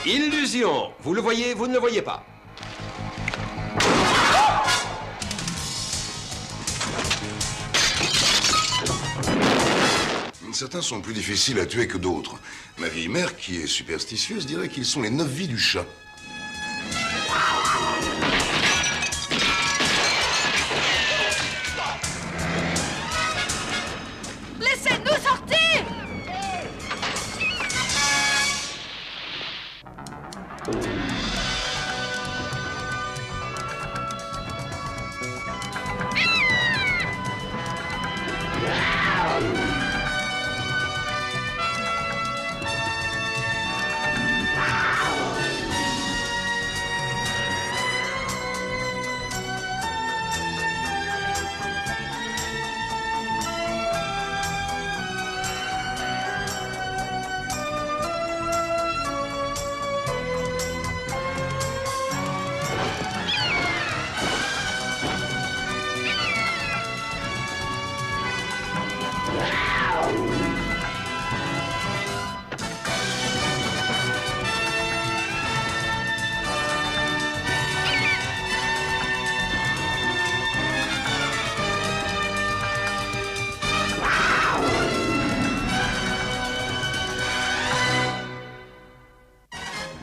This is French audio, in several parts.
Illusion. Vous le voyez, vous ne le voyez pas. Certains sont plus difficiles à tuer que d'autres. Ma vieille mère, qui est superstitieuse, dirait qu'ils sont les 9 vies du chat. Laissez-nous sortir!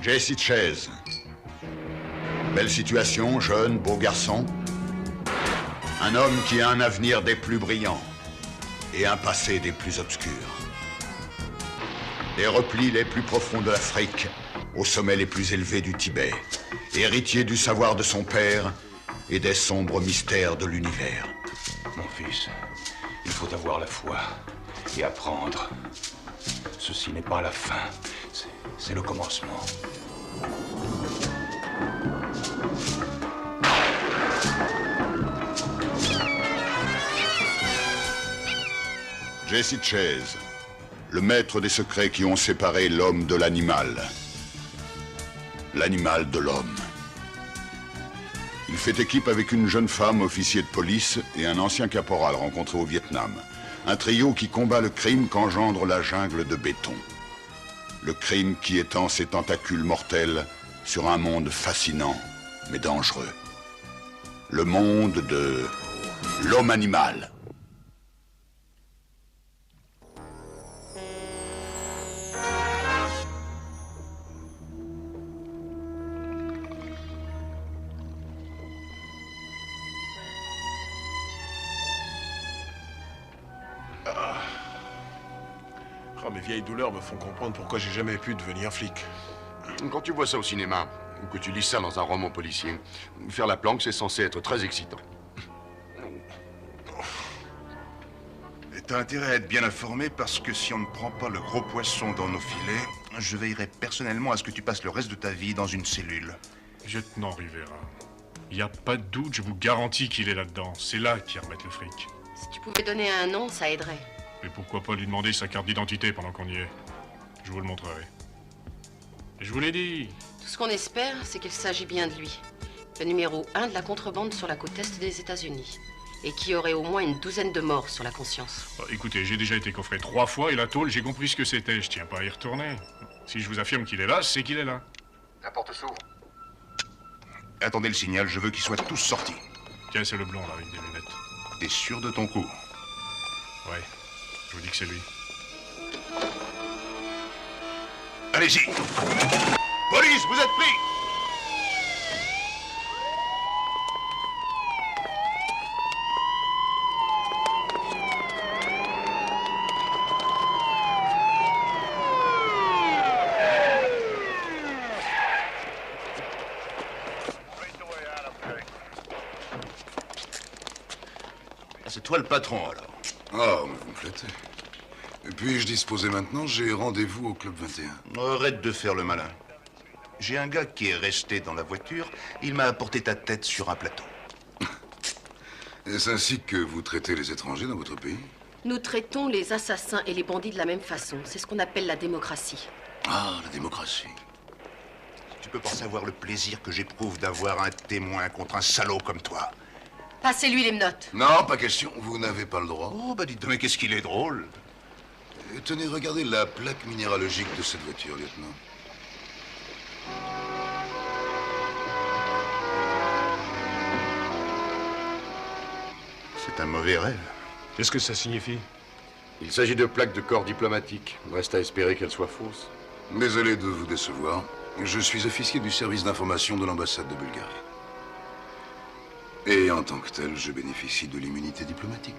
Jesse Chase. Belle situation, jeune, beau garçon. Un homme qui a un avenir des plus brillants et un passé des plus obscurs. Des replis les plus profonds de l'Afrique aux sommets les plus élevés du Tibet. Héritier du savoir de son père et des sombres mystères de l'univers. Mon fils, il faut avoir la foi et apprendre. Ceci n'est pas la fin, c'est le commencement. Jesse Chase, le maître des secrets qui ont séparé l'homme de l'animal. L'animal de l'homme. Il fait équipe avec une jeune femme, officier de police, et un ancien caporal rencontré au Vietnam. Un trio qui combat le crime qu'engendre la jungle de béton. Le crime qui étend ses tentacules mortels sur un monde fascinant, mais dangereux. Le monde de l'homme animal. Oh, mes vieilles douleurs me font comprendre pourquoi j'ai jamais pu devenir flic. Quand tu vois ça au cinéma, ou que tu lis ça dans un roman policier, faire la planque, c'est censé être très excitant. Et t'as intérêt à être bien informé parce que si on ne prend pas le gros poisson dans nos filets, je veillerai personnellement à ce que tu passes le reste de ta vie dans une cellule. Lieutenant Rivera, il n'y a pas de doute, je vous garantis qu'il est là-dedans. C'est là qu'ils remettent le fric. Si tu pouvais donner un nom, ça aiderait. Mais pourquoi pas lui demander sa carte d'identité pendant qu'on y est? Je vous le montrerai. Je vous l'ai dit. Tout ce qu'on espère, c'est qu'il s'agit bien de lui. Le numéro 1 de la contrebande sur la côte est des États-Unis. Et qui aurait au moins une douzaine de morts sur la conscience. Écoutez, j'ai déjà été coffré 3 fois et la tôle, j'ai compris ce que c'était. Je tiens pas à y retourner. Si je vous affirme qu'il est là, c'est qu'il est là. La porte s'ouvre. Attendez le signal, je veux qu'ils soient tous sortis. Tiens, c'est le blond là avec des lunettes. T'es sûr de ton coup? Ouais, je vous dis que c'est lui. Allez-y! Police, vous êtes pris! C'est toi le patron, alors? Ah, mais vous me flattez. Puis-je disposer maintenant? J'ai rendez-vous au Club 21. Arrête de faire le malin. J'ai un gars qui est resté dans la voiture. Il m'a apporté ta tête sur un plateau. Est-ce ainsi que vous traitez les étrangers dans votre pays? Nous traitons les assassins et les bandits de la même façon. C'est ce qu'on appelle la démocratie. Ah, la démocratie. Tu peux pas savoir le plaisir que j'éprouve d'avoir un témoin contre un salaud comme toi. Passez-lui les menottes. Non, pas question. Vous n'avez pas le droit. Oh, bah dites-donc, mais qu'est-ce qu'il est drôle. Tenez, regardez la plaque minéralogique de cette voiture, lieutenant. C'est un mauvais rêve. Qu'est-ce que ça signifie? Il s'agit de plaques de corps diplomatiques. Reste à espérer qu'elles soient fausses. Désolé de vous décevoir. Je suis officier du service d'information de l'ambassade de Bulgarie. Et en tant que tel, je bénéficie de l'immunité diplomatique.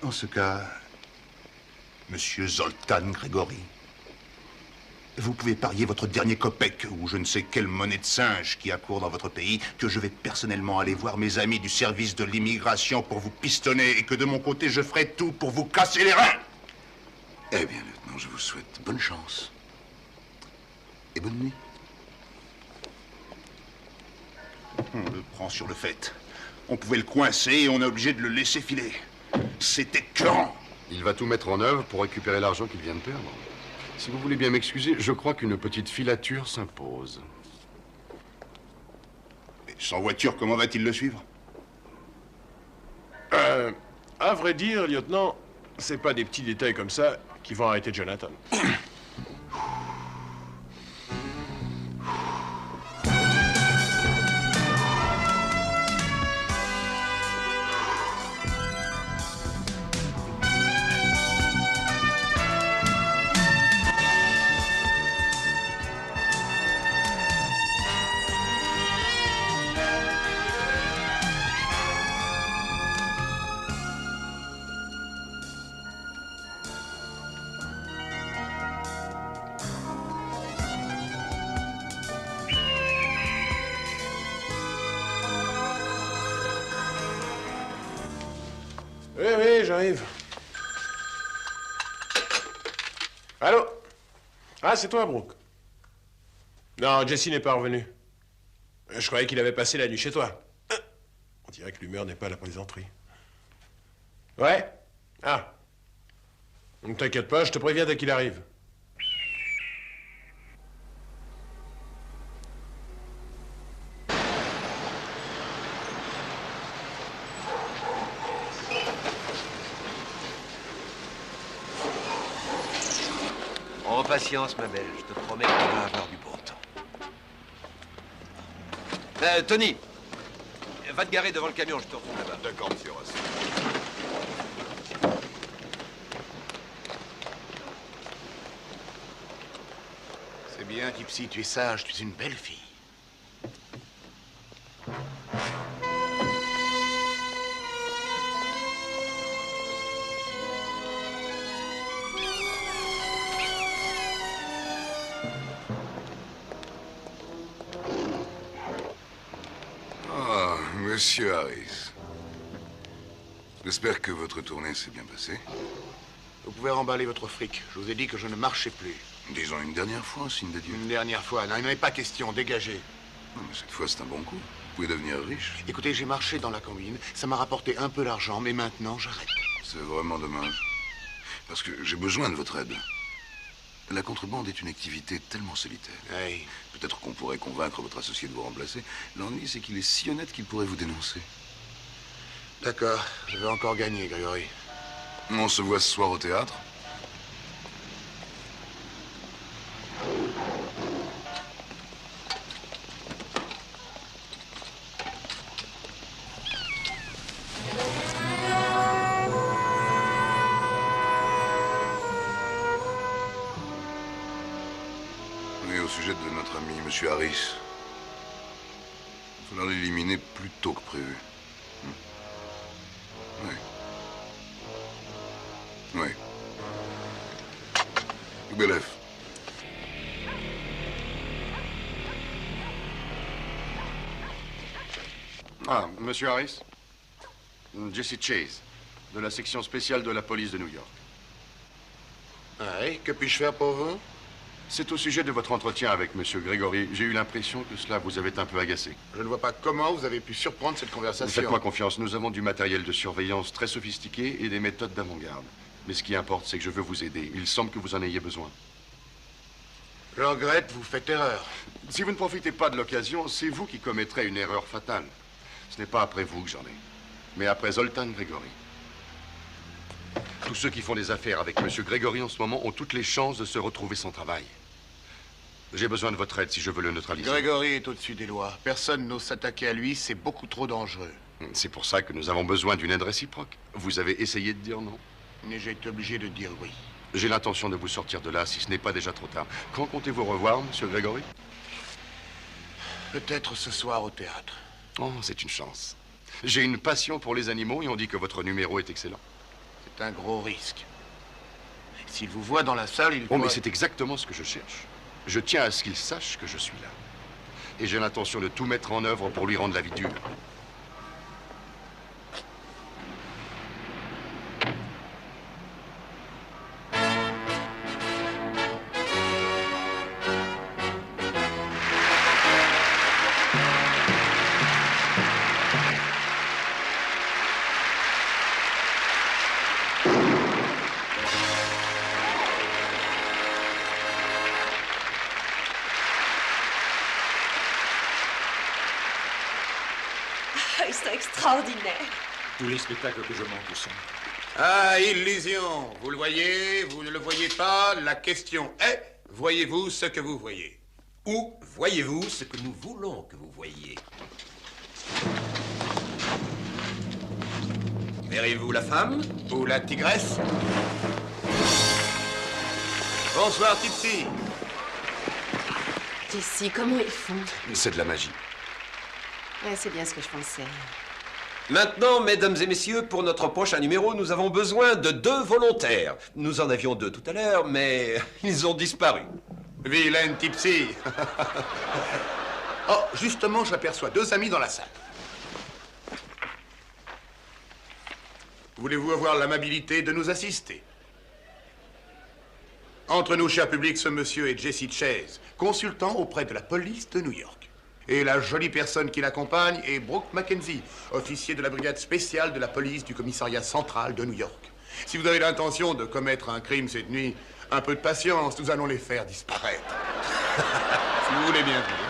En ce cas, Monsieur Zoltan Grégori, vous pouvez parier votre dernier kopek ou je ne sais quelle monnaie de singe qui accourt dans votre pays que je vais personnellement aller voir mes amis du service de l'immigration pour vous pistonner et que de mon côté, je ferai tout pour vous casser les reins. Eh bien, lieutenant, je vous souhaite bonne chance. Et bonne nuit. On le prend sur le fait. On pouvait le coincer et on est obligé de le laisser filer. C'est écœurant. Il va tout mettre en œuvre pour récupérer l'argent qu'il vient de perdre. Si vous voulez bien m'excuser, je crois qu'une petite filature s'impose. Et sans voiture, comment va-t-il le suivre? À vrai dire, lieutenant, c'est pas des petits détails comme ça qui vont arrêter Jonathan. Oui, j'arrive. Allô? Ah, c'est toi, Brooke? Non, Jesse n'est pas revenu. Je croyais qu'il avait passé la nuit chez toi. On dirait que l'humeur n'est pas à la plaisanterie. Ouais? Ah. Ne t'inquiète pas, je te préviens dès qu'il arrive. En patience, ma belle, je te promets qu'on va avoir du bon temps. Tony, va te garer devant le camion, je te retrouve là-bas. D'accord, monsieur Ross. C'est bien, Gypsy, tu es sage, tu es une belle fille. Ah, monsieur Harris. J'espère que votre tournée s'est bien passée. Vous pouvez remballer votre fric. Je vous ai dit que je ne marchais plus. Disons une dernière fois, signe d'adieu. Une dernière fois. Non, il n'en est pas question. Dégagez. Non, mais cette fois, c'est un bon coup. Vous pouvez devenir riche. Écoutez, j'ai marché dans la combine. Ça m'a rapporté un peu d'argent, mais maintenant, j'arrête. C'est vraiment dommage. Parce que j'ai besoin de votre aide. La contrebande est une activité tellement solitaire. Hey. Peut-être qu'on pourrait convaincre votre associé de vous remplacer. L'ennui, c'est qu'il est si honnête qu'il pourrait vous dénoncer. D'accord. Je vais encore gagner, Grégory. On se voit ce soir au théâtre. Et au sujet de notre ami, M. Harris, il faudra l'éliminer plus tôt que prévu. Oui. Oui. Belef. Ah, monsieur Harris? Jesse Chase, de la section spéciale de la police de New York. Oui, que puis-je faire pour vous? C'est au sujet de votre entretien avec monsieur Grégory. J'ai eu l'impression que cela vous avait un peu agacé. Je ne vois pas comment vous avez pu surprendre cette conversation. Faites-moi confiance, nous avons du matériel de surveillance très sophistiqué et des méthodes d'avant-garde. Mais ce qui importe, c'est que je veux vous aider. Il semble que vous en ayez besoin. Je regrette, vous faites erreur. Si vous ne profitez pas de l'occasion, c'est vous qui commettrez une erreur fatale. Ce n'est pas après vous que j'en ai, mais après Zoltan Grégori. Tous ceux qui font des affaires avec monsieur Grégori en ce moment ont toutes les chances de se retrouver sans travail. J'ai besoin de votre aide si je veux le neutraliser. Grégory est au-dessus des lois. Personne n'ose s'attaquer à lui, c'est beaucoup trop dangereux. C'est pour ça que nous avons besoin d'une aide réciproque. Vous avez essayé de dire non? Mais j'ai été obligé de dire oui. J'ai l'intention de vous sortir de là si ce n'est pas déjà trop tard. Quand comptez-vous revoir, monsieur Grégory? Peut-être ce soir au théâtre. Oh, c'est une chance. J'ai une passion pour les animaux et on dit que votre numéro est excellent. C'est un gros risque. S'il vous voit dans la salle, il Oh, mais pourrait- c'est exactement ce que je cherche. Je tiens à ce qu'il sache que je suis là. Et j'ai l'intention de tout mettre en œuvre pour lui rendre la vie dure. Ils sont extraordinaires. Tous les spectacles que je manque le sont. Ah, illusion. Vous le voyez, vous ne le voyez pas. La question est, voyez-vous ce que vous voyez? Ou voyez-vous ce que nous voulons que vous voyiez? Verrez-vous la femme? Ou la tigresse? Bonsoir, Tipsy. Jessie, comment ils font? C'est de la magie. Ouais, c'est bien ce que je pensais. Maintenant, mesdames et messieurs, pour notre prochain numéro, nous avons besoin de 2 volontaires. Nous en avions 2 tout à l'heure, mais ils ont disparu. Vilaine Tipsy. Oh, justement, j'aperçois 2 amis dans la salle. Voulez-vous avoir l'amabilité de nous assister? Entre nous, cher public, ce monsieur est Jesse Chase, consultant auprès de la police de New York. Et la jolie personne qui l'accompagne est Brooke Mackenzie, officier de la brigade spéciale de la police du commissariat central de New York. Si vous avez l'intention de commettre un crime cette nuit, un peu de patience, nous allons les faire disparaître. Si vous voulez bien venir.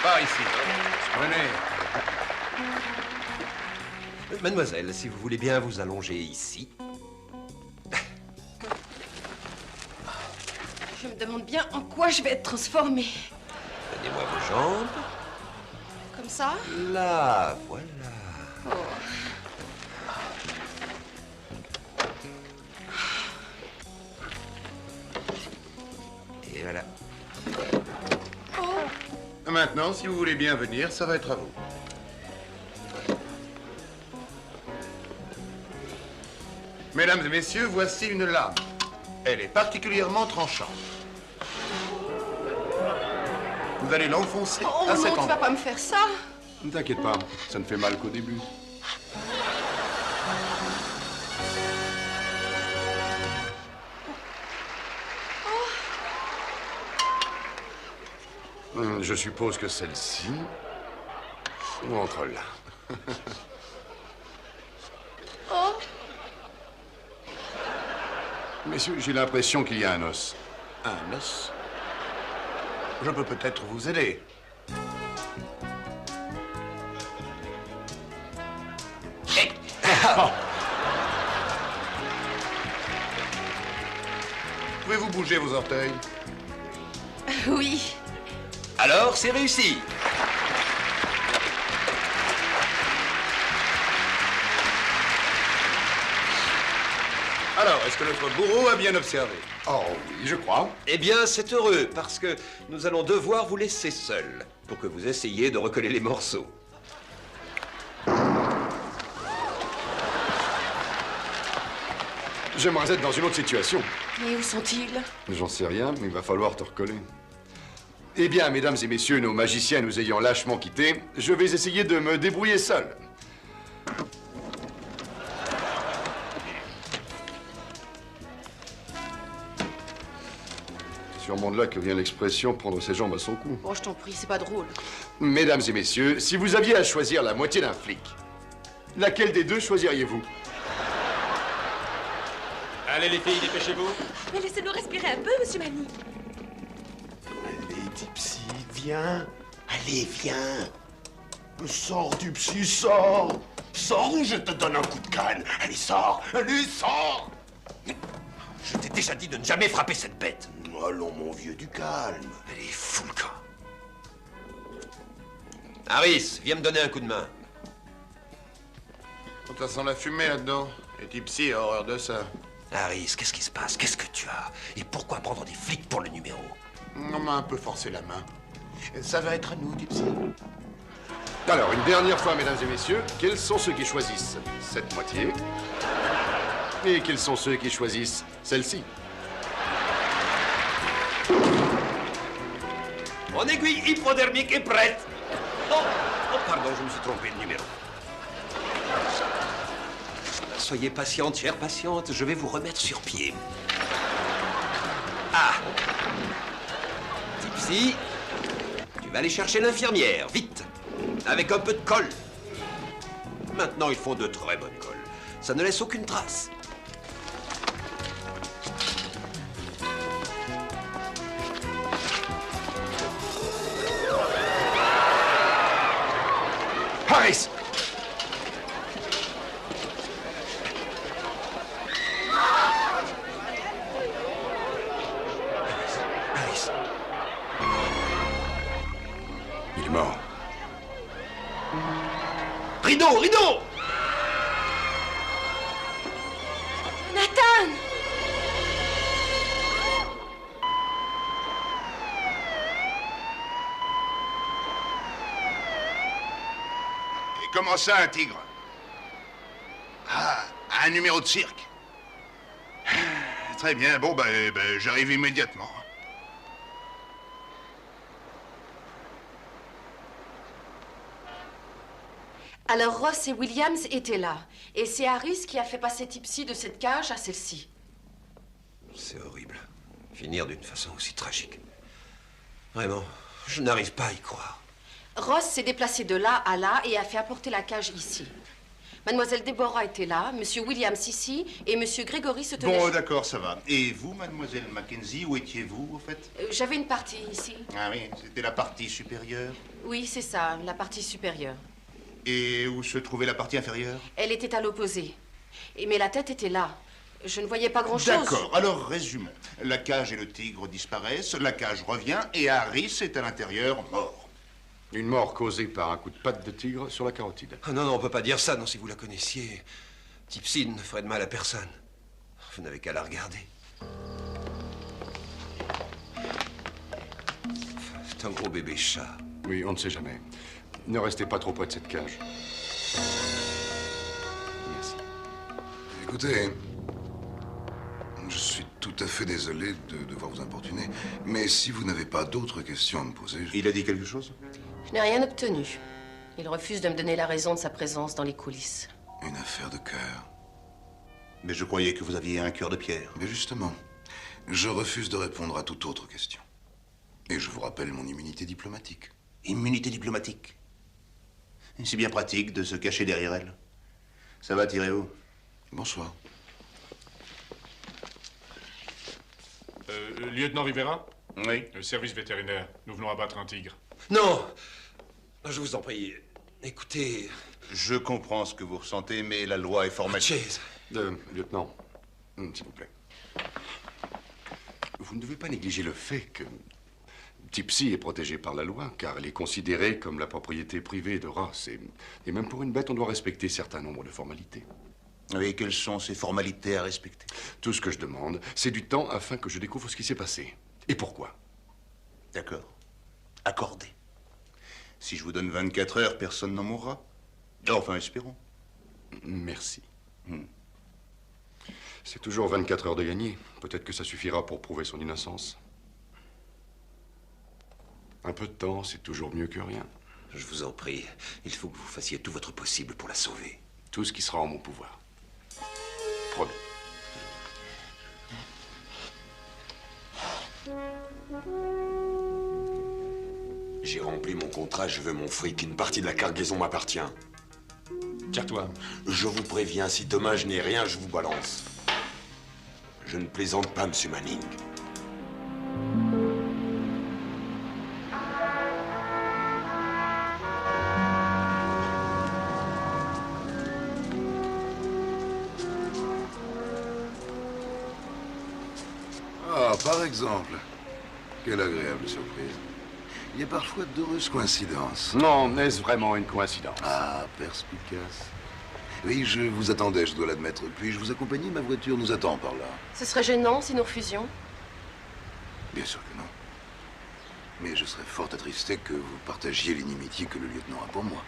Par ici. Venez. Mademoiselle, si vous voulez bien vous allonger ici. Je me demande bien en quoi je vais être transformée. Donnez-moi vos jambes. Comme ça? Là, voilà. Et voilà. Maintenant, si vous voulez bien venir, ça va être à vous. Mesdames et messieurs, voici une lame. Elle est particulièrement tranchante. Vous allez l'enfoncer Oh à non, cet tu vas endroit. pas me faire ça? Ne t'inquiète pas, ça ne fait mal qu'au début. Je suppose que celle-ci entre là. Oh, Messieurs, j'ai l'impression qu'il y a un os. Un os. Je peux peut-être vous aider. Pouvez-vous bouger vos orteils? oui. Alors, c'est réussi. Alors, est-ce que notre bourreau a bien observé? Oh oui, je crois. Eh bien, c'est heureux, parce que nous allons devoir vous laisser seul pour que vous essayiez de recoller les morceaux. J'aimerais être dans une autre situation. Et où sont-ils? J'en sais rien, mais il va falloir te recoller. Eh bien, mesdames et messieurs, nos magiciens nous ayant lâchement quittés, je vais essayer de me débrouiller seul. C'est sûrement de là que vient l'expression prendre ses jambes à son cou. Bon, je t'en prie, c'est pas drôle. Mesdames et messieurs, si vous aviez à choisir la moitié d'un flic, laquelle des deux choisiriez-vous? Allez, les filles, dépêchez-vous. Mais laissez-nous respirer un peu, monsieur Manny. Allez, Tipsy, viens. Allez, viens. Sors du psy, sors. Sors ou je te donne un coup de canne. Allez, sors. Allez, sors. Je t'ai déjà dit de ne jamais frapper cette bête. Allons, mon vieux, du calme. Elle est fou, le camp. Harris, viens me donner un coup de main. Ça sent la fumée là-dedans. Et Tipsy a horreur de ça. Harris, qu'est-ce qui se passe? Qu'est-ce que tu as? Et pourquoi prendre des flics pour le numéro? On m'a un peu forcé la main. Ça va être à nous, Tipsy. Alors, une dernière fois, mesdames et messieurs, quels sont ceux qui choisissent cette moitié? Et quels sont ceux qui choisissent celle-ci? Mon aiguille hypodermique est prête. Oh, pardon, je me suis trompé de numéro. Soyez patiente, chère patiente, je vais vous remettre sur pied. Ah! Tipsy, tu vas aller chercher l'infirmière, vite, avec un peu de colle. Maintenant, ils font de très bonnes colles. Ça ne laisse aucune trace. Harris! Harris. Il est mort. Rideau, rideau! Nathan! Et comment ça, un tigre? Ah, un numéro de cirque. Très bien, bon, j'arrive immédiatement. Alors Ross et Williams étaient là. Et c'est Harris qui a fait passer Tipsy de cette cage à celle-ci. C'est horrible. Finir d'une façon aussi tragique. Vraiment, je n'arrive pas à y croire. Ross s'est déplacé de là à là et a fait apporter la cage ici. Mademoiselle Deborah était là, Monsieur Williams ici, et Monsieur Gregory se tenait... Bon, d'accord, ça va. Et vous, mademoiselle Mackenzie, où étiez-vous, au fait? J'avais une partie ici. Ah oui, c'était la partie supérieure. Oui, c'est ça, la partie supérieure. Et où se trouvait la partie inférieure? Elle était à l'opposé. Mais la tête était là. Je ne voyais pas grand-chose. D'accord, alors résumons. La cage et le tigre disparaissent, la cage revient, et Harris est à l'intérieur, mort. Une mort causée par un coup de patte de tigre sur la carotide. Ah non, non, on peut pas dire ça, non, si vous la connaissiez. Tipsy ne ferait de mal à personne. Vous n'avez qu'à la regarder. C'est un gros bébé chat. Oui, on ne sait jamais. Ne restez pas trop près de cette cage. Merci. Écoutez, je suis tout à fait désolé de devoir vous importuner, mais si vous n'avez pas d'autres questions à me poser... Il a dit quelque chose? Je n'ai rien obtenu. Il refuse de me donner la raison de sa présence dans les coulisses. Une affaire de cœur. Mais je croyais que vous aviez un cœur de pierre. Mais justement, je refuse de répondre à toute autre question. Et je vous rappelle mon immunité diplomatique. Immunité diplomatique. C'est bien pratique de se cacher derrière elle. Ça va tirer où? Bonsoir. Lieutenant Rivera? Oui. Le service vétérinaire. Nous venons abattre un tigre. Non! Je vous en prie, écoutez... Je comprends ce que vous ressentez, mais la loi est formelle. Chase. Lieutenant, s'il vous plaît. Vous ne devez pas négliger le fait que Tipsy est protégée par la loi, car elle est considérée comme la propriété privée de Ross. Et même pour une bête, on doit respecter certain nombre de formalités. Oui, quelles sont ces formalités à respecter? Tout ce que je demande, c'est du temps afin que je découvre ce qui s'est passé. Et pourquoi? D'accord. Accordé. Si je vous donne 24 heures, personne n'en mourra. Enfin, espérons. Merci. C'est toujours 24 heures de gagner. Peut-être que ça suffira pour prouver son innocence. Un peu de temps, c'est toujours mieux que rien. Je vous en prie, il faut que vous fassiez tout votre possible pour la sauver. Tout ce qui sera en mon pouvoir. Promis. J'ai rempli mon contrat, je veux mon fric. Une partie de la cargaison m'appartient. Tire-toi. Je vous préviens, si demain je n'ai rien, je vous balance. Je ne plaisante pas, monsieur Manning. par exemple. Quelle agréable surprise. Il y a parfois d'heureuses coïncidences. Non, est-ce vraiment une coïncidence? Ah, perspicace. Oui, je vous attendais, je dois l'admettre. Puis-je vous accompagner? Ma voiture nous attend par là. Ce serait gênant si nous refusions. Bien sûr que non. Mais je serais fort attristé que vous partagiez l'inimitié que le lieutenant a pour moi.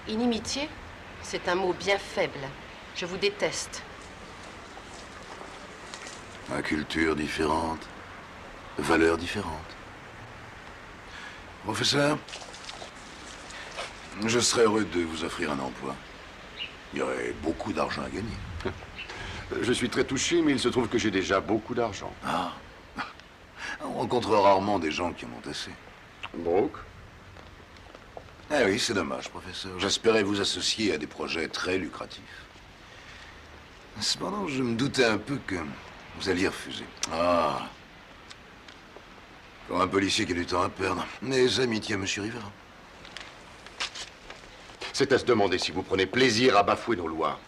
Inimitié? C'est un mot bien faible. Je vous déteste. Ma culture différente, valeurs différentes. Professeur, je serais heureux de vous offrir un emploi. Il y aurait beaucoup d'argent à gagner. Je suis très touché, mais il se trouve que j'ai déjà beaucoup d'argent. Ah. On rencontre rarement des gens qui en ont assez. Brooke? Eh oui, c'est dommage, professeur. J'espérais vous associer à des projets très lucratifs. Cependant, je me doutais un peu que vous alliez refuser. Ah. Comme un policier qui a du temps à perdre. Mes amitiés à M. Rivera. C'est à se demander si vous prenez plaisir à bafouer nos lois.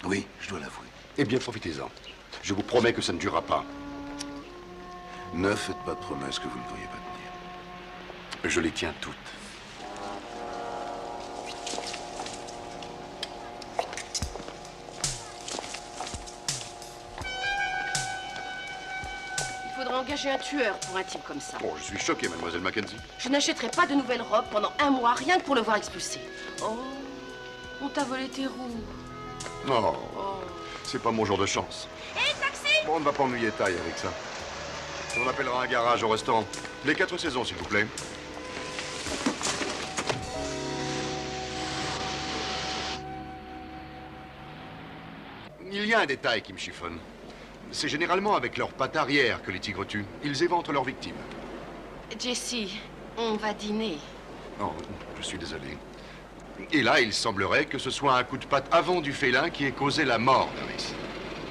Oui, je dois l'avouer. Eh bien, profitez-en. Je vous promets que ça ne durera pas. Ne faites pas de promesses que vous ne pourriez pas tenir. Je les tiens toutes. Il faudra engager un tueur pour un type comme ça. Bon, je suis choqué, mademoiselle Mackenzie. Je n'achèterai pas de nouvelles robes pendant un mois, rien que pour le voir expulsé. Oh, on t'a volé tes roues. Non, Oh. c'est pas mon jour de chance. Hé, taxi! Bon, on ne va pas ennuyer taille avec ça. On appellera un garage au restaurant. Les 4 saisons, s'il vous plaît. Il y a un détail qui me chiffonne. C'est généralement avec leurs pattes arrière que les tigres tuent. Ils éventrent leurs victimes. Jessie, on va dîner. Oh, je suis désolé. Et là, il semblerait que ce soit un coup de patte avant du félin qui ait causé la mort d'Harris.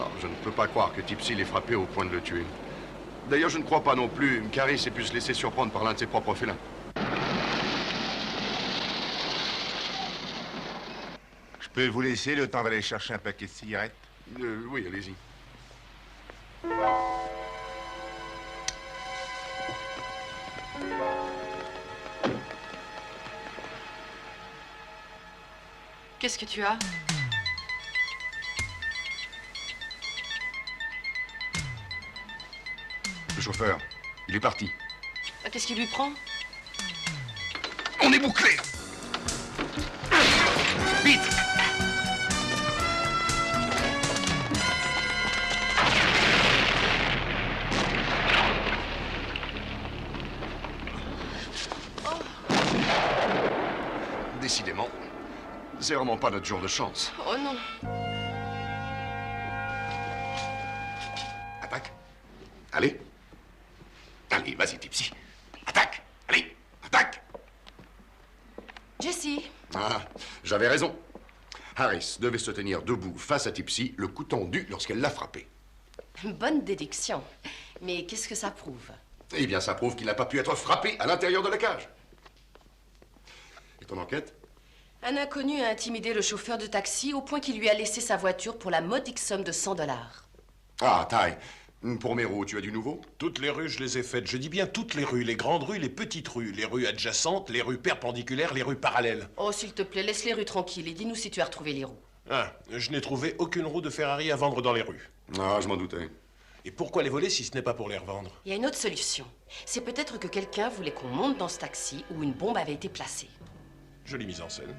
Oh, je ne peux pas croire que Tipsy l'ait frappé au point de le tuer. D'ailleurs, je ne crois pas non plus qu'Harris ait pu se laisser surprendre par l'un de ses propres félins. Je peux vous laisser le temps d'aller chercher un paquet de cigarettes? Oui, allez-y. Qu'est-ce que tu as? Le chauffeur, il est parti. Qu'est-ce qui lui prend? On est bouclé! Vite! Décidément, c'est vraiment pas notre jour de chance. Oh non. Attaque. Allez. Allez, vas-y, Tipsy. Attaque. Allez, attaque. Jessie. Ah, j'avais raison. Harris devait se tenir debout face à Tipsy, le cou tendu lorsqu'elle l'a frappé. Bonne déduction. Mais qu'est-ce que ça prouve? Eh bien, ça prouve qu'il n'a pas pu être frappé à l'intérieur de la cage. Et ton enquête? Un inconnu a intimidé le chauffeur de taxi au point qu'il lui a laissé sa voiture pour la modique somme de $100. Ah, Ty, pour mes roues, tu as du nouveau? Toutes les rues, je les ai faites. Je dis bien toutes les rues. Les grandes rues, les petites rues. Les rues adjacentes, les rues perpendiculaires, les rues parallèles. Oh, s'il te plaît, laisse les rues tranquilles et dis-nous si tu as retrouvé les roues. Ah, je n'ai trouvé aucune roue de Ferrari à vendre dans les rues. Ah, je m'en doutais. Et pourquoi les voler si ce n'est pas pour les revendre? Il y a une autre solution. C'est peut-être que quelqu'un voulait qu'on monte dans ce taxi où une bombe avait été placée. Jolie mise en scène.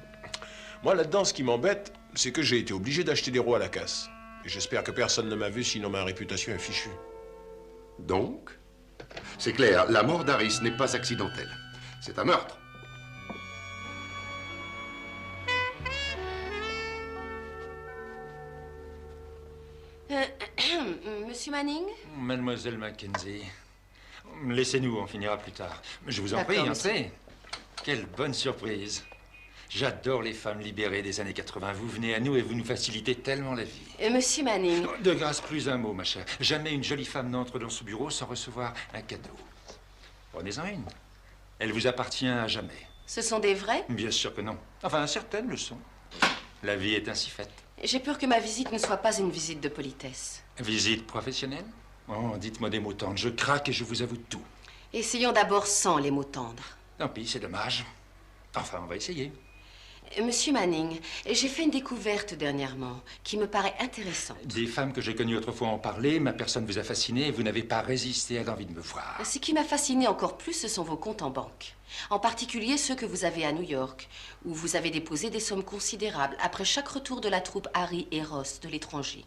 Moi, là-dedans, ce qui m'embête, c'est que j'ai été obligé d'acheter des roues à la casse. Et j'espère que personne ne m'a vu, sinon ma réputation est fichue. Donc, c'est clair, la mort d'Harris n'est pas accidentelle. C'est un meurtre. Monsieur Manning? Mademoiselle Mackenzie, laissez-nous, on finira plus tard. Je vous en prie, D'accord, entrez. Quelle bonne surprise. J'adore les femmes libérées des années 80. Vous venez à nous et vous nous facilitez tellement la vie. Monsieur Manning. De grâce, plus un mot, ma chère. Jamais une jolie femme n'entre dans ce bureau sans recevoir un cadeau. Prenez-en une. Elle vous appartient à jamais. Ce sont des vrais? Bien sûr que non. Enfin, certaines le sont. La vie est ainsi faite. J'ai peur que ma visite ne soit pas une visite de politesse. Visite professionnelle? Oh, dites-moi des mots tendres. Je craque et je vous avoue tout. Essayons d'abord sans les mots tendres. Tant pis, c'est dommage. Enfin, on va essayer. Monsieur Manning, j'ai fait une découverte dernièrement qui me paraît intéressante. Des femmes que j'ai connues autrefois ont parlé, ma personne vous a fasciné et vous n'avez pas résisté à l'envie de me voir. Ce qui m'a fasciné encore plus, ce sont vos comptes en banque. En particulier ceux que vous avez à New York, où vous avez déposé des sommes considérables après chaque retour de la troupe Harry et Ross de l'étranger.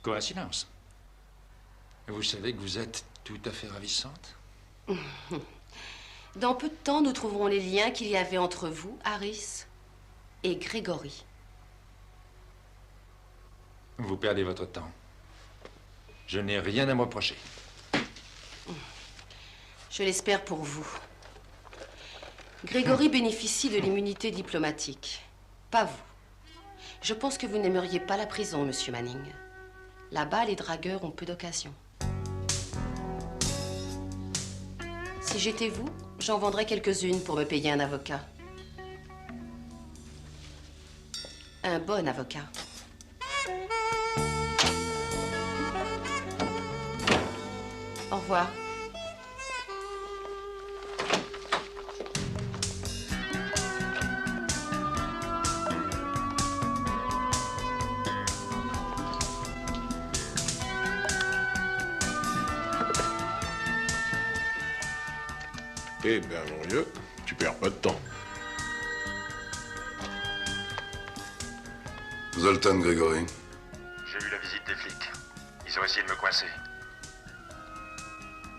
Coïncidence. Vous savez que vous êtes tout à fait ravissante. Dans peu de temps, nous trouverons les liens qu'il y avait entre vous, Harris, et Grégory. Vous perdez votre temps. Je n'ai rien à me reprocher. Je l'espère pour vous. Grégory bénéficie de l'immunité diplomatique. Pas vous. Je pense que vous n'aimeriez pas la prison, monsieur Manning. Là-bas, les dragueurs ont peu d'occasion. Si j'étais vous, j'en vendrais quelques-unes pour me payer un avocat. Un bon avocat. Au revoir. Eh ben, mon vieux, tu perds pas de temps. Zoltan Grégory. J'ai eu la visite des flics. Ils ont essayé de me coincer.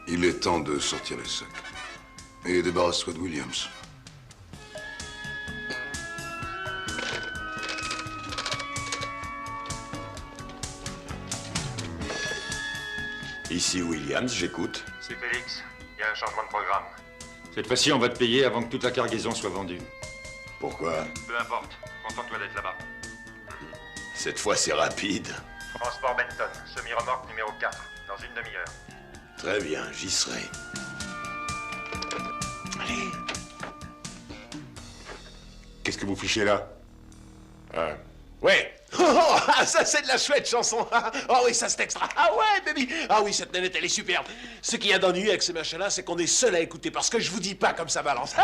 Il est temps de sortir les sacs. Et débarrasse-toi de Williams. Ici Williams, j'écoute. C'est Félix. Il y a un changement de programme. Cette fois-ci, on va te payer avant que toute la cargaison soit vendue. Pourquoi? Peu importe. Contente-toi d'être là-bas. Cette fois, c'est rapide. Transport Benton, semi-remorque numéro 4, dans une demi-heure. Très bien, j'y serai. Allez. Qu'est-ce que vous fichez là? Ouais. Oh, ça c'est de la chouette chanson. Ah oui, ça c'est extra. Ah ouais, baby. Ah oui, cette nénette, elle est superbe. Ce qu'il y a d'ennuyeux avec ces machins-là, c'est qu'on est seul à écouter, parce que je vous dis pas comme ça balance.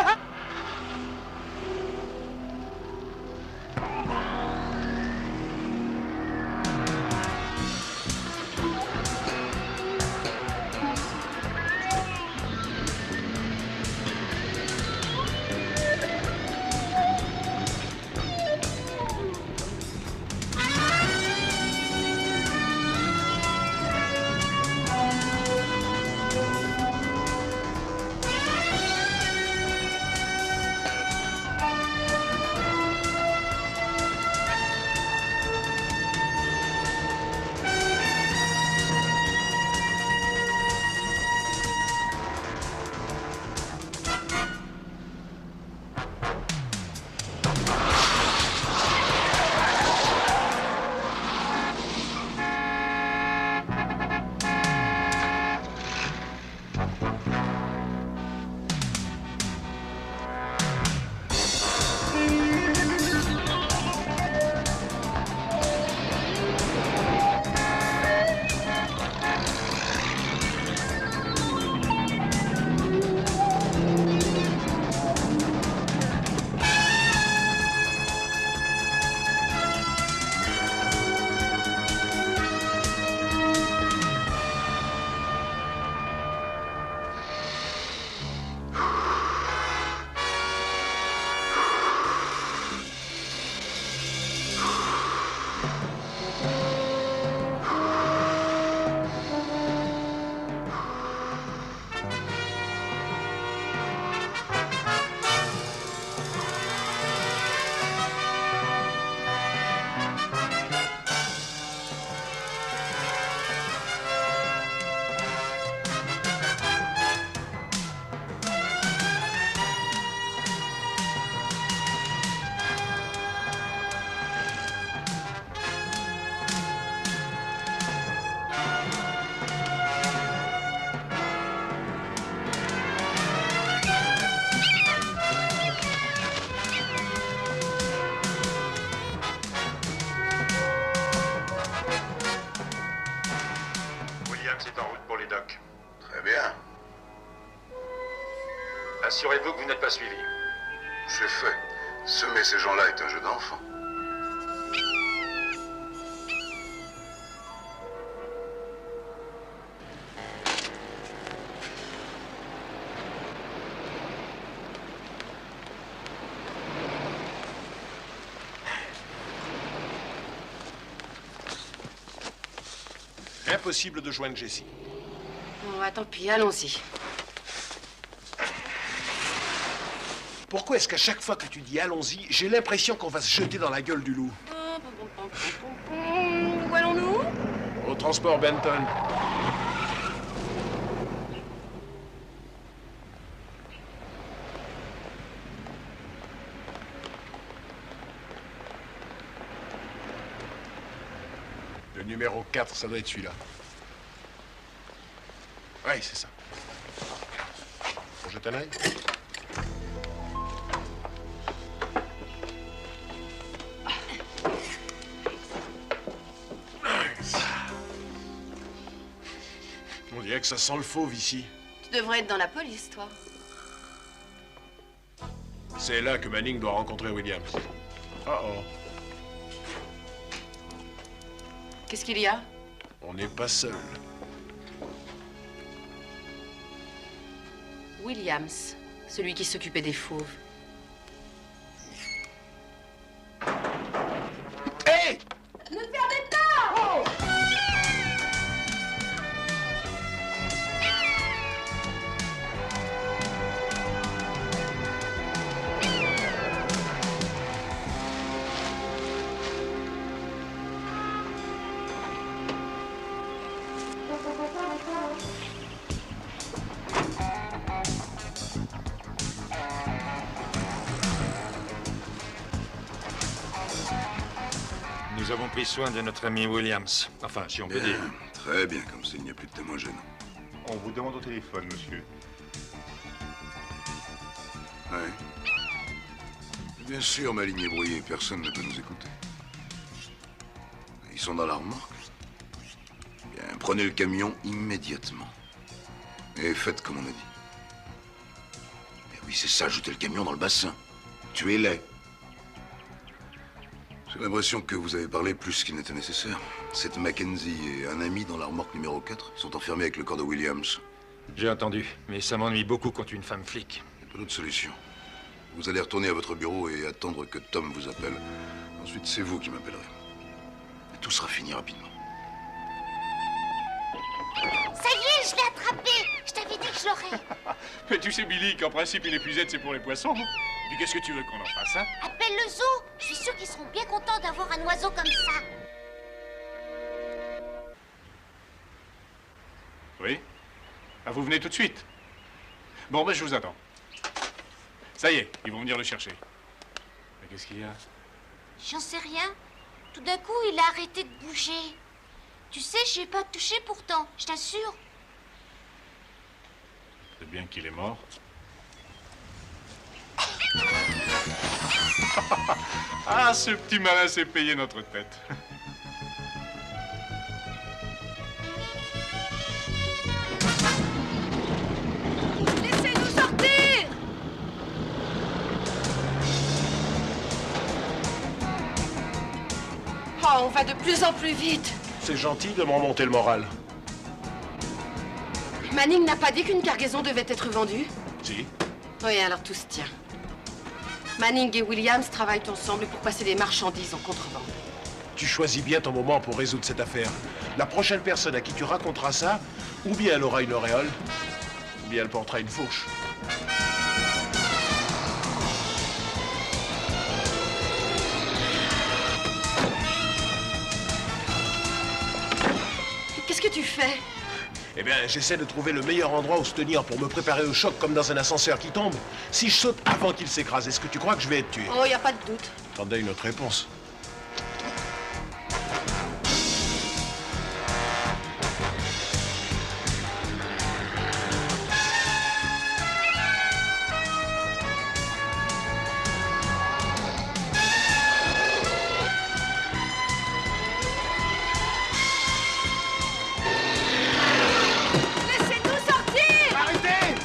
C'est en route n'êtes pas suivi. C'est fait. Semer ces gens-là est un jeu d'enfant. Impossible de joindre Jessie. Oh, tant pis, allons-y. Pourquoi est-ce qu'à chaque fois que tu dis allons-y, j'ai l'impression qu'on va se jeter dans la gueule du loup? Où allons-nous? Au transport Benton. Le numéro 4, ça doit être celui-là. Oui, c'est ça. On jette un œil? On dirait que ça sent le fauve ici. Tu devrais être dans la police, toi. C'est là que Manning doit rencontrer Williams. Oh. Qu'est-ce qu'il y a? On n'est pas seul. Williams, celui qui s'occupait des fauves. Hé! Ne fermez pas! Nous avons pris soin de notre ami Williams. Enfin, si on peut dire. Très bien, comme s'il n'y a plus de témoins gênants. On vous demande au téléphone, monsieur. Oui. Bien sûr, ma ligne est brouillée. Personne ne peut nous écouter. Ils sont dans la remorque. Bien, prenez le camion immédiatement. Et faites comme on a dit. Mais oui, c'est ça, jetez le camion dans le bassin. Tuez-les. J'ai l'impression que vous avez parlé plus qu'il n'était nécessaire. Cette Mackenzie et un ami dans la remorque numéro 4 sont enfermés avec le corps de Williams. J'ai entendu, mais ça m'ennuie beaucoup quand une femme flic. Il n'y a pas d'autre solution. Vous allez retourner à votre bureau et attendre que Tom vous appelle. Ensuite, c'est vous qui m'appellerez. Et tout sera fini rapidement. Ça y est, je l'ai attrapé. Je t'avais dit que je l'aurais. Mais tu sais, Billy, qu'en principe, une épuisette, c'est pour les poissons. Puis qu'est-ce que tu veux qu'on en fasse, hein? Appelle le zoo. Je suis sûre qu'ils seront bien contents d'avoir un oiseau comme ça. Oui? Ah, vous venez tout de suite? Bon, ben, je vous attends. Ça y est, ils vont venir le chercher. Mais qu'est-ce qu'il y a? J'en sais rien. Tout d'un coup, il a arrêté de bouger. Tu sais, j'ai pas touché pourtant, je t'assure. C'est bien qu'il est mort. Ah, ce petit malin s'est payé notre tête. Laissez-nous sortir! Oh, on va de plus en plus vite. C'est gentil de me remonter le moral. Manning n'a pas dit qu'une cargaison devait être vendue? Si. Oui, alors tout se tient. Manning et Williams travaillent ensemble pour passer des marchandises en contrebande. Tu choisis bien ton moment pour résoudre cette affaire. La prochaine personne à qui tu raconteras ça, ou bien elle aura une auréole, ou bien elle portera une fourche. Qu'est-ce que tu fais? Eh bien, j'essaie de trouver le meilleur endroit où se tenir pour me préparer au choc comme dans un ascenseur qui tombe. Si je saute avant qu'il s'écrase, est-ce que tu crois que je vais être tué? Oh, y a pas de doute. Attendez une autre réponse. Laissez-nous sortir! Arrêtez!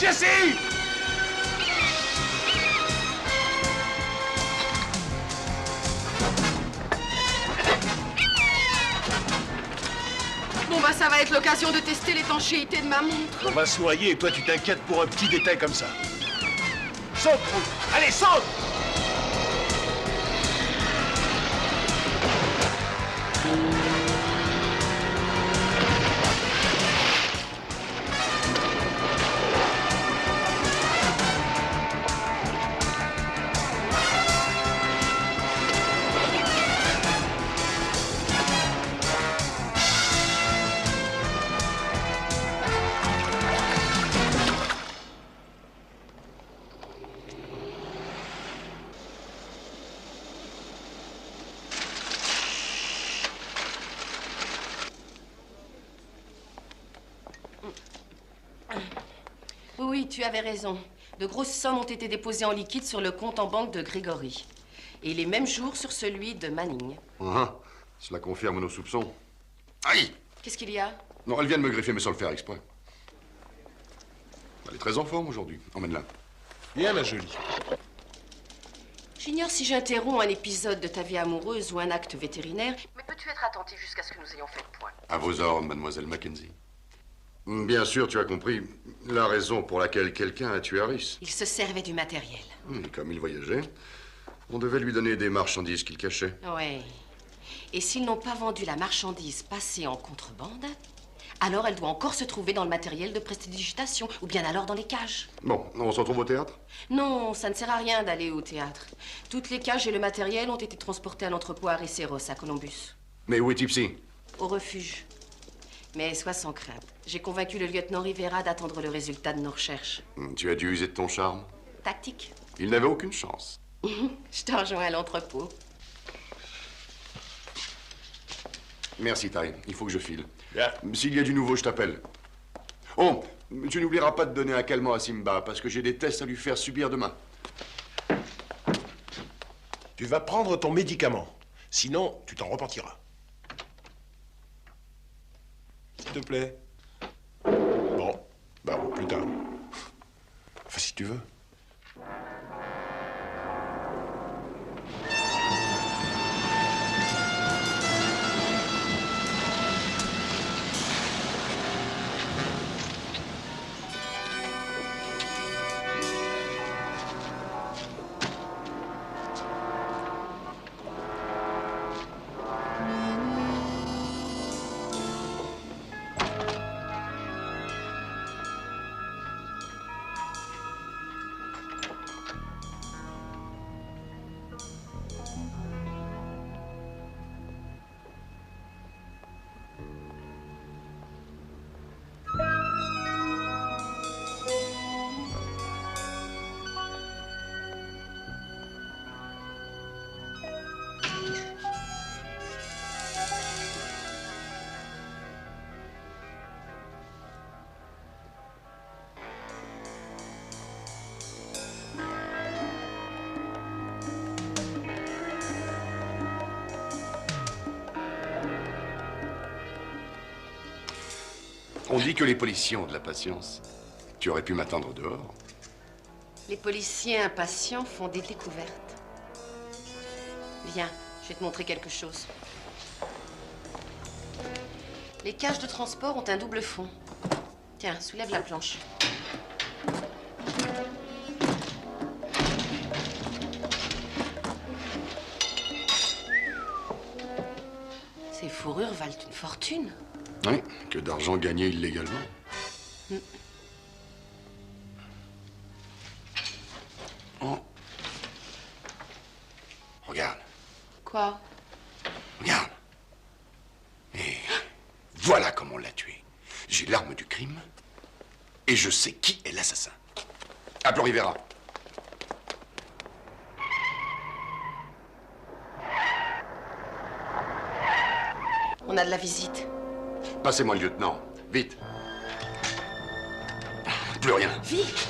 Jesse! Bon bah ça va être l'occasion de tester l'étanchéité de ma montre. On va se noyer et toi tu t'inquiètes pour un petit détail comme ça. Saute, Brooke. Allez, saute! Oui, tu avais raison. De grosses sommes ont été déposées en liquide sur le compte en banque de Grégory. Et les mêmes jours sur celui de Manning. Cela confirme nos soupçons. Aïe! Qu'est-ce qu'il y a? Non, elle vient de me griffer, mais sans le faire exprès. Elle est très en forme aujourd'hui. Emmène-la. Bien, ma jolie. J'ignore si j'interromps un épisode de ta vie amoureuse ou un acte vétérinaire, mais peux-tu être attentif jusqu'à ce que nous ayons fait le point? À vos ordres, mademoiselle Mackenzie. Bien sûr, tu as compris la raison pour laquelle quelqu'un a tué Harris. Il se servait du matériel. Et comme il voyageait, on devait lui donner des marchandises qu'il cachait. Ouais. Et s'ils n'ont pas vendu la marchandise passée en contrebande, alors elle doit encore se trouver dans le matériel de prestidigitation, ou bien alors dans les cages. Bon, on se retrouve au théâtre? Non, ça ne sert à rien d'aller au théâtre. Toutes les cages et le matériel ont été transportés à l'entrepôt Harris-Ross à Columbus. Mais où est Tipsy? Au refuge. Mais sois sans crainte. J'ai convaincu le lieutenant Rivera d'attendre le résultat de nos recherches. Tu as dû user de ton charme? Tactique. Il n'avait aucune chance. Je te rejoins à l'entrepôt. Merci, Ty. Il faut que je file. S'il y a du nouveau, je t'appelle. Oh, tu n'oublieras pas de donner un calmant à Simba, parce que j'ai des tests à lui faire subir demain. Tu vas prendre ton médicament. Sinon, tu t'en repentiras. S'il te plaît. Bon, bah plus tard. Enfin, si tu veux. On dit que les policiers ont de la patience. Tu aurais pu m'attendre dehors. Les policiers impatients font des découvertes. Viens, je vais te montrer quelque chose. Les cages de transport ont un double fond. Tiens, soulève la planche. Ces fourrures valent une fortune. Oui, que d'argent gagné illégalement. Oh. Regarde. Quoi? Regarde. Et voilà comment on l'a tué. J'ai l'arme du crime et je sais qui est l'assassin. Appelons Rivera. On a de la visite. Passez-moi le lieutenant. Vite. Plus rien. Vite.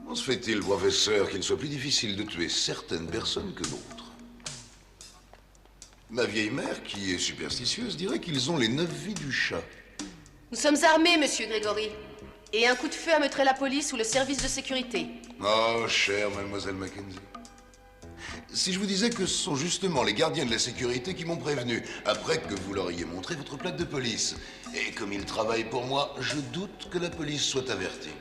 Comment se fait-il, professeur, qu'il soit plus difficile de tuer certaines personnes que d'autres? Ma vieille mère, qui est superstitieuse, dirait qu'ils ont les 9 vies du chat. Nous sommes armés, monsieur Grégory. Et un coup de feu ameuterait la police ou le service de sécurité. Oh, chère mademoiselle Mackenzie. Si je vous disais que ce sont justement les gardiens de la sécurité qui m'ont prévenu, après que vous leur ayez montré votre plaque de police. Et comme ils travaillent pour moi, je doute que la police soit avertie.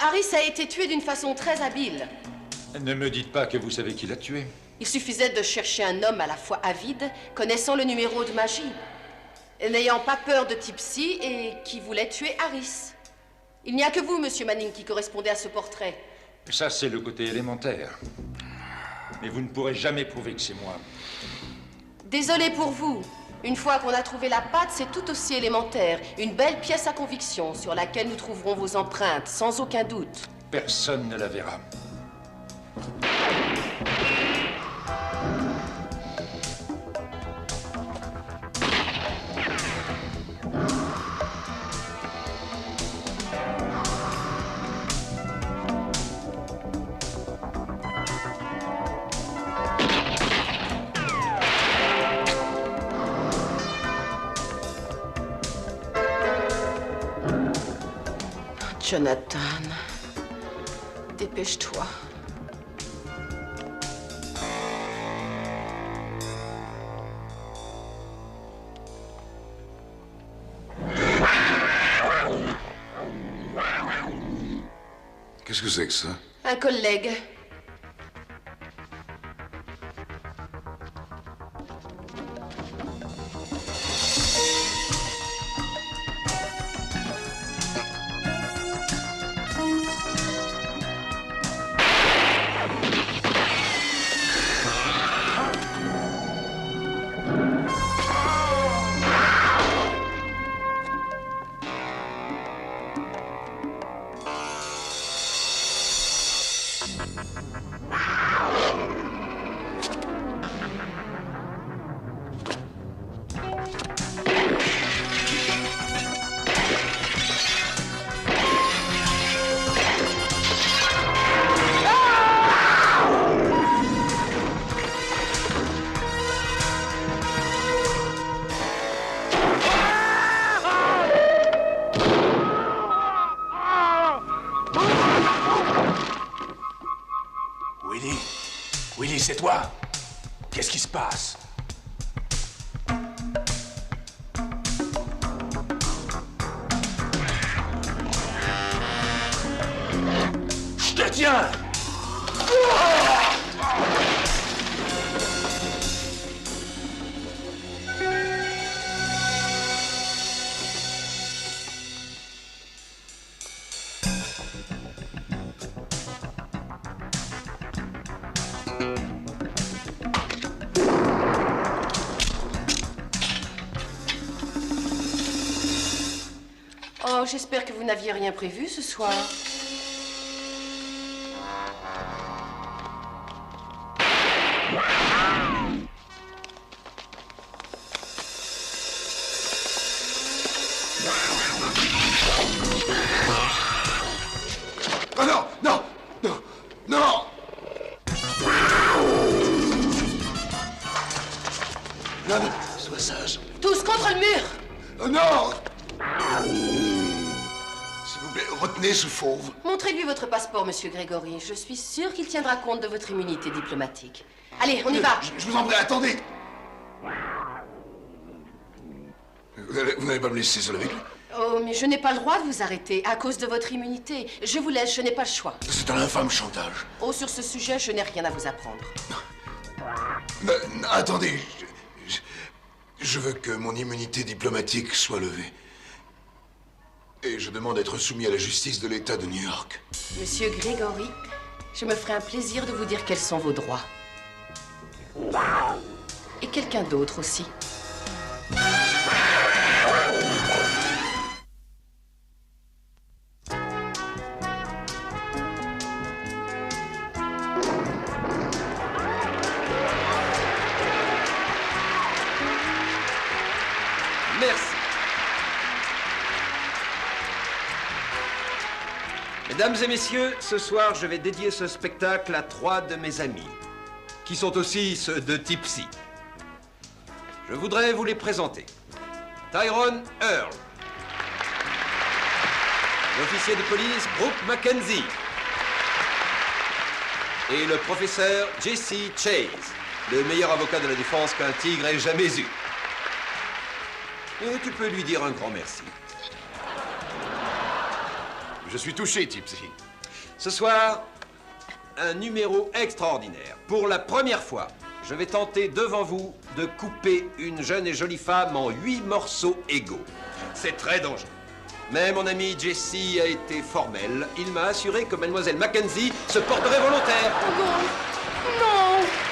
Harris a été tué d'une façon très habile. Ne me dites pas que vous savez qui l'a tué. Il suffisait de chercher un homme à la fois avide, connaissant le numéro de magie, n'ayant pas peur de Tipsy et qui voulait tuer Harris. Il n'y a que vous, monsieur Manning, qui correspondez à ce portrait. Ça, c'est le côté élémentaire. Mais vous ne pourrez jamais prouver que c'est moi. Désolé pour vous. Une fois qu'on a trouvé la patte, c'est tout aussi élémentaire. Une belle pièce à conviction sur laquelle nous trouverons vos empreintes, sans aucun doute. Personne ne la verra. Jonathan, dépêche-toi. Qu'est-ce que c'est que ça? Un collègue. Willy, c'est toi? Qu'est-ce qui se passe? Je te tiens! Oh, j'espère que vous n'aviez rien prévu ce soir. Oh non, non, non, non! Non, non, sois sage. Tous contre le mur! Oh non! S'il vous plaît, retenez ce fauve. Montrez-lui votre passeport, monsieur Grégory. Je suis sûre qu'il tiendra compte de votre immunité diplomatique. Allez, on y va. Je vous en prie, attendez. Vous n'allez pas me laisser seul avec lui? Oh, mais je n'ai pas le droit de vous arrêter à cause de votre immunité. Je vous laisse, je n'ai pas le choix. C'est un infâme chantage. Oh, sur ce sujet, je n'ai rien à vous apprendre. Non, attendez. Je veux que mon immunité diplomatique soit levée. Et je demande d'être soumis à la justice de l'État de New York. Monsieur Grégory, je me ferai un plaisir de vous dire quels sont vos droits. Et quelqu'un d'autre aussi. Merci. Mesdames et messieurs, ce soir, je vais dédier ce spectacle à 3 de mes amis, qui sont aussi ceux de Tipsy. Je voudrais vous les présenter. Tyrone Earl. L'officier de police Brooke Mackenzie. Et le professeur Jesse Chase, le meilleur avocat de la défense qu'un tigre ait jamais eu. Et tu peux lui dire un grand merci. Je suis touché, Tipsy. Ce soir, un numéro extraordinaire. Pour la première fois, je vais tenter devant vous de couper une jeune et jolie femme en 8 morceaux égaux. C'est très dangereux. Mais mon ami Jesse a été formel. Il m'a assuré que mademoiselle Mackenzie se porterait volontaire. Oh non! Non!